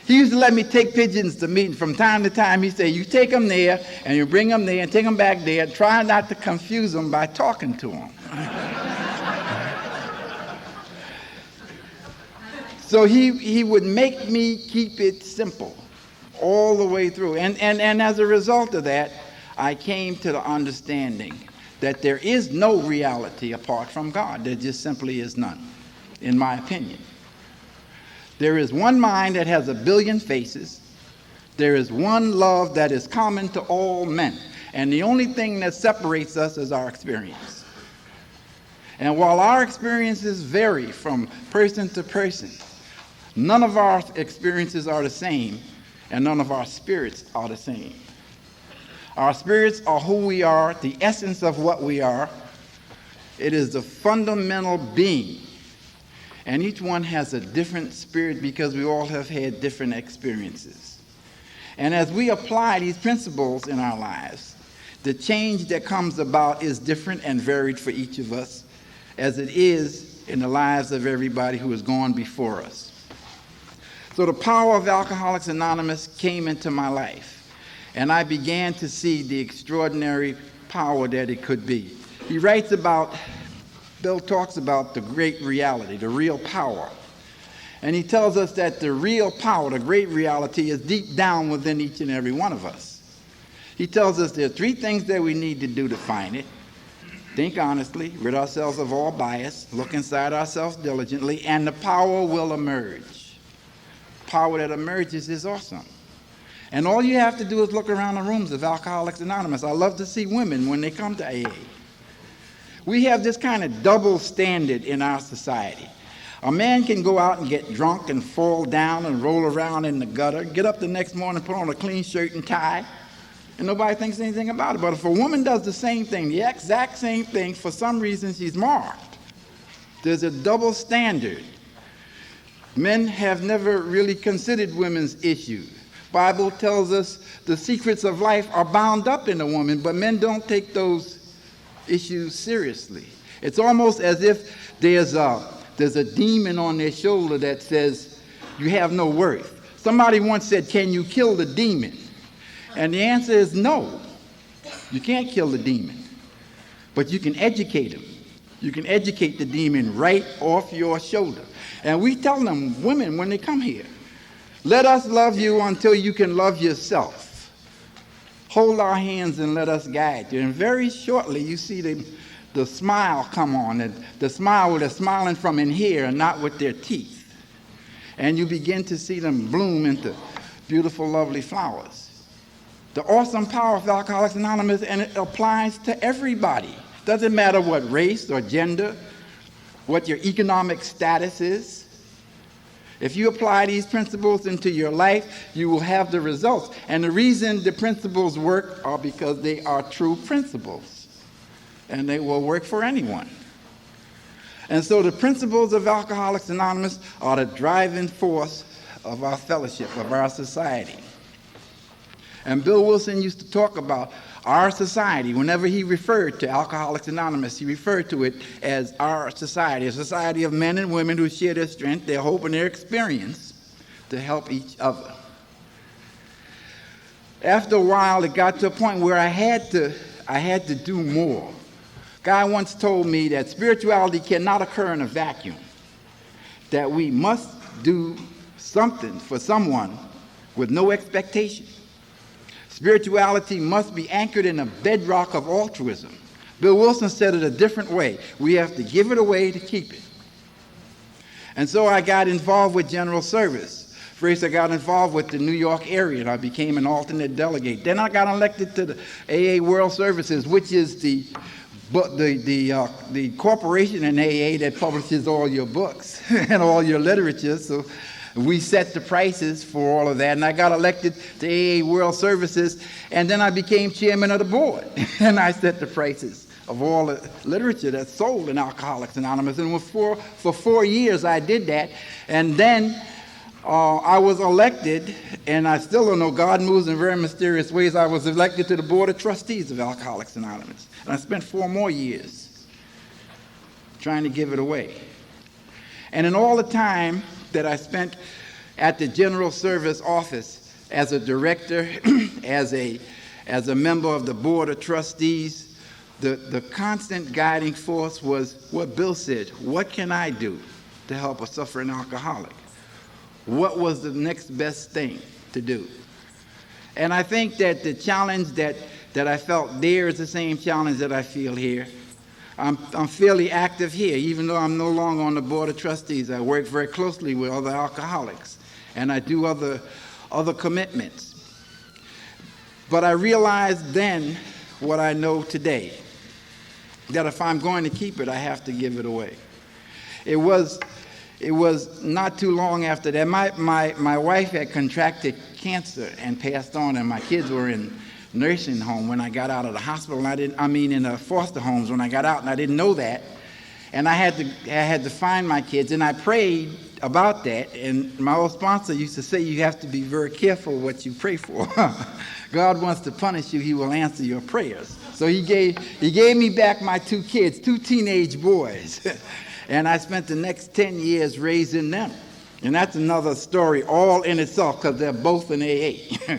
He used to let me take pigeons to meetings. From time to time, he'd say, you take them there, and you bring them there, and take them back there. Try not to confuse them by talking to them. So he would make me keep it simple all the way through. And as a result of that, I came to the understanding that there is no reality apart from God. There just simply is none, in my opinion. There is one mind that has a billion faces. There is one love that is common to all men, and the only thing that separates us is our experience. And while our experiences vary from person to person, none of our experiences are the same, and none of our spirits are the same. Our spirits are who we are, the essence of what we are. It is the fundamental being. And each one has a different spirit because we all have had different experiences. And as we apply these principles in our lives, the change that comes about is different and varied for each of us, as it is in the lives of everybody who has gone before us. So the power of Alcoholics Anonymous came into my life, and I began to see the extraordinary power that it could be. He writes about, Bill talks about the great reality, the real power. And he tells us that the real power, the great reality, is deep down within each and every one of us. He tells us there are three things that we need to do to find it. Think honestly, rid ourselves of all bias, look inside ourselves diligently, and the power will emerge. Power that emerges is awesome. And all you have to do is look around the rooms of Alcoholics Anonymous. I love to see women when they come to AA. We have this kind of double standard in our society. A man can go out and get drunk and fall down and roll around in the gutter, get up the next morning, put on a clean shirt and tie, and nobody thinks anything about it. But if a woman does the same thing, the exact same thing, for some reason she's marked. There's a double standard. Men have never really considered women's issues. Bible tells us the secrets of life are bound up in a woman, but men don't take those issues seriously. It's almost as if there's a demon on their shoulder that says, you have no worth. Somebody once said, can you kill the demon? And the answer is no. You can't kill the demon. But you can educate him. You can educate the demon right off your shoulder. And we tell them, women, when they come here, let us love you until you can love yourself. Hold our hands and let us guide you. And very shortly, you see the smile come on, and the smile where they're smiling from in here and not with their teeth. And you begin to see them bloom into beautiful, lovely flowers. The awesome power of Alcoholics Anonymous, and it applies to everybody. Doesn't matter what race or gender, what your economic status is. If you apply these principles into your life, you will have the results. And the reason the principles work are because they are true principles. And they will work for anyone. And so the principles of Alcoholics Anonymous are the driving force of our fellowship, of our society. And Bill Wilson used to talk about our society. Whenever he referred to Alcoholics Anonymous, he referred to it as our society, a society of men and women who share their strength, their hope, and their experience to help each other. After a while, it got to a point where I had to do more. A guy once told me that spirituality cannot occur in a vacuum, that we must do something for someone with no expectation. Spirituality must be anchored in a bedrock of altruism. Bill Wilson said it a different way. We have to give it away to keep it. And so I got involved with general service. First, I got involved with the New York area, and I became an alternate delegate. Then I got elected to the AA World Services, which is the corporation in AA that publishes all your books and all your literature. So we set the prices for all of that, and I got elected to AA World Services, and then I became chairman of the board, and I set the prices of all the literature that's sold in Alcoholics Anonymous. And for 4 years I did that, and then I was elected, and I still don't know, God moves in very mysterious ways. I was elected to the board of trustees of Alcoholics Anonymous, and I spent 4 more years trying to give it away. And in all the time that I spent at the General Service Office as a director, as a member of the Board of Trustees, the constant guiding force was what Bill said: what can I do to help a suffering alcoholic? What was the next best thing to do? And I think that the challenge that I felt there is the same challenge that I feel here. I'm fairly active here, even though I'm no longer on the Board of Trustees. I work very closely with other alcoholics, and I do other commitments. But I realized then what I know today, that if I'm going to keep it, I have to give it away. It was not too long after that. My wife had contracted cancer and passed on, and my kids were in nursing home when I got out of the hospital. In the foster homes when I got out, and I didn't know that. And I had to find my kids, and I prayed about that. And my old sponsor used to say, you have to be very careful what you pray for. God wants to punish you, he will answer your prayers. So he gave me back my 2 kids, 2 teenage boys. And I spent the next 10 years raising them. And that's another story all in itself, because they're both in AA.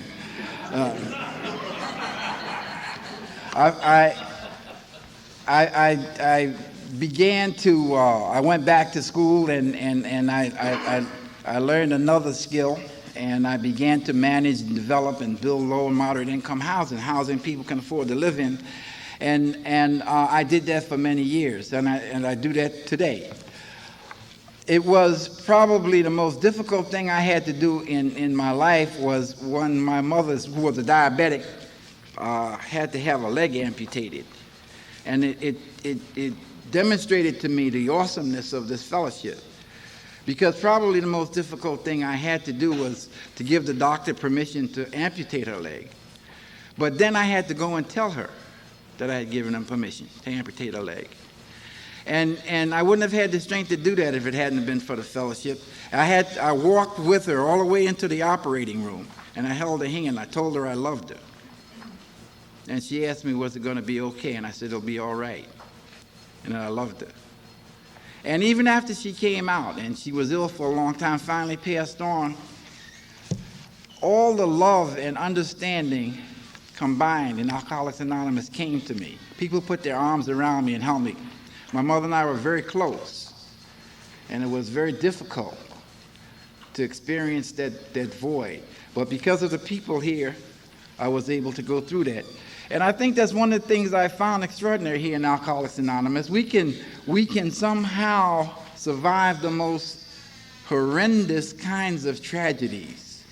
I began to, I went back to school, and I learned another skill, and I began to manage and develop and build low and moderate income housing people can afford to live in. And I did that for many years, and I do that today. It was probably the most difficult thing I had to do in my life was when my mother, who was a diabetic, had to have a leg amputated. And it demonstrated to me the awesomeness of this fellowship. Because probably the most difficult thing I had to do was to give the doctor permission to amputate her leg. But then I had to go and tell her that I had given him permission to amputate her leg. And I wouldn't have had the strength to do that if it hadn't been for the fellowship. I walked with her all the way into the operating room, and I held her hand. I told her I loved her. And she asked me, was it going to be okay? And I said, it'll be all right. And I loved her. And even after she came out, and she was ill for a long time, finally passed on, all the love and understanding combined in Alcoholics Anonymous came to me. People put their arms around me and helped me. My mother and I were very close, and it was very difficult to experience that void. But because of the people here, I was able to go through that. And I think that's one of the things I found extraordinary here in Alcoholics Anonymous. We can somehow survive the most horrendous kinds of tragedies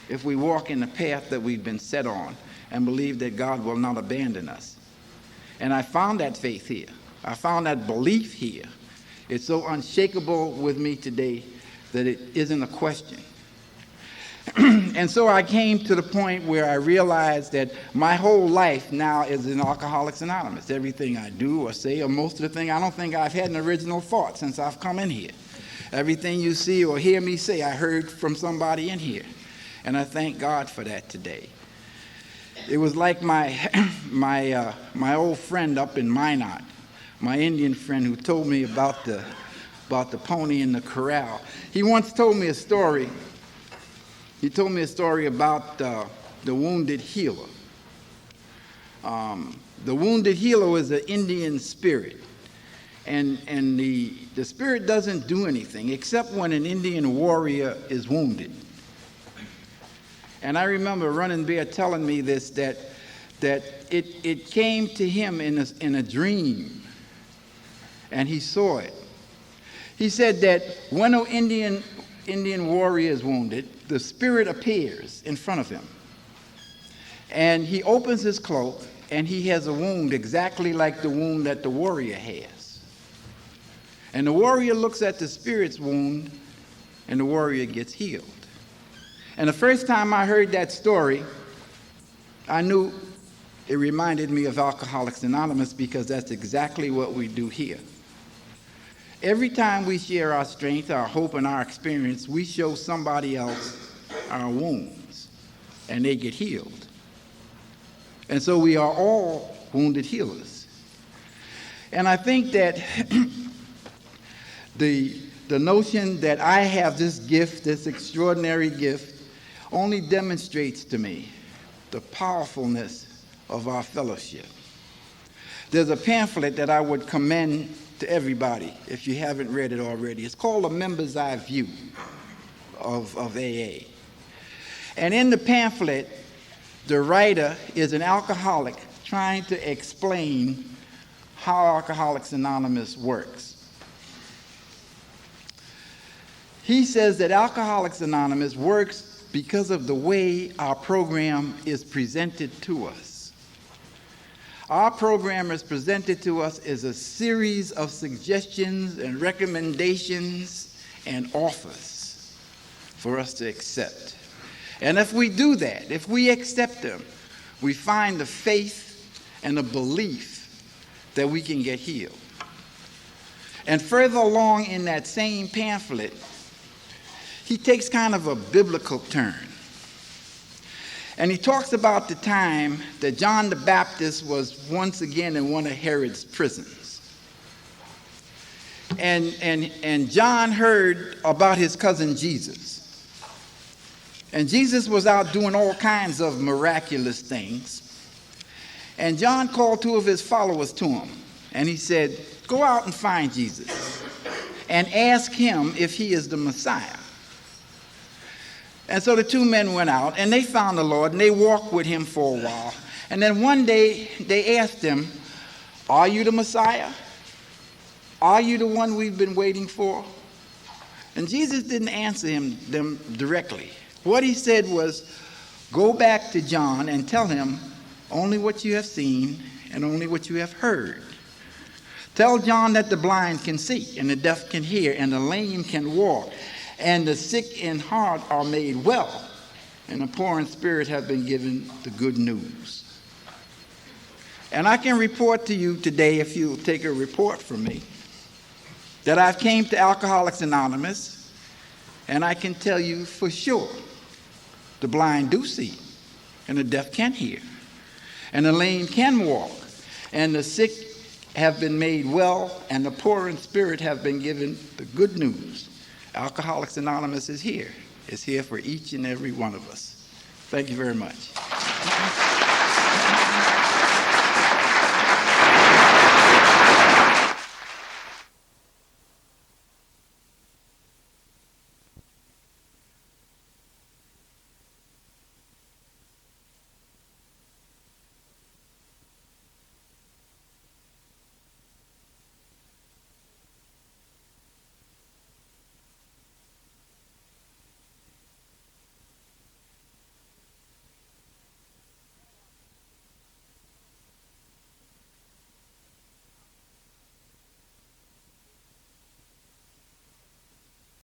if we walk in the path that we've been set on and believe that God will not abandon us. And I found that faith here. I found that belief here. It's so unshakable with me today that it isn't a question. And so I came to the point where I realized that my whole life now is in Alcoholics Anonymous. Everything I do or say, or most of the thing, I don't think I've had an original thought since I've come in here. Everything you see or hear me say, I heard from somebody in here. And I thank God for that today. It was like my old friend up in Minot, my Indian friend who told me about the pony in the corral. He once told me a story. He told me a story about the wounded healer. The wounded healer is an Indian spirit. And the spirit doesn't do anything except when an Indian warrior is wounded. And I remember Running Bear telling me this, that it came to him in a dream, and he saw it. He said that when an Indian warrior is wounded, the spirit appears in front of him. And he opens his cloak, and he has a wound exactly like the wound that the warrior has. And the warrior looks at the spirit's wound, and the warrior gets healed. And the first time I heard that story, I knew it reminded me of Alcoholics Anonymous, because that's exactly what we do here. Every time we share our strength, our hope, and our experience, we show somebody else our wounds, and they get healed. And so we are all wounded healers. And I think that the notion that I have this gift, this extraordinary gift, only demonstrates to me the powerfulness of our fellowship. There's a pamphlet that I would commend to everybody if you haven't read it already. It's called A Member's Eye View of AA. And in the pamphlet, the writer is an alcoholic trying to explain how Alcoholics Anonymous works. He says that Alcoholics Anonymous works because of the way our program is presented to us. Our program is presented to us as a series of suggestions and recommendations and offers for us to accept. And if we do that, if we accept them, we find the faith and the belief that we can get healed. And further along in that same pamphlet, he takes kind of a biblical turn. And he talks about the time that John the Baptist was once again in one of Herod's prisons. And John heard about his cousin Jesus. And Jesus was out doing all kinds of miraculous things. And John called two of his followers to him. And he said, go out and find Jesus and ask him if he is the Messiah. And so the two men went out, and they found the Lord, and they walked with him for a while. And then one day, they asked him, are you the Messiah? Are you the one we've been waiting for? And Jesus didn't answer them directly. What he said was, go back to John and tell him only what you have seen and only what you have heard. Tell John that the blind can see, and the deaf can hear, and the lame can walk, and the sick in heart are made well, and the poor in spirit have been given the good news. And I can report to you today, if you'll take a report from me, that I've came to Alcoholics Anonymous, and I can tell you for sure, the blind do see, and the deaf can hear, and the lame can walk, and the sick have been made well, and the poor in spirit have been given the good news. Alcoholics Anonymous is here. It's here for each and every one of us. Thank you very much.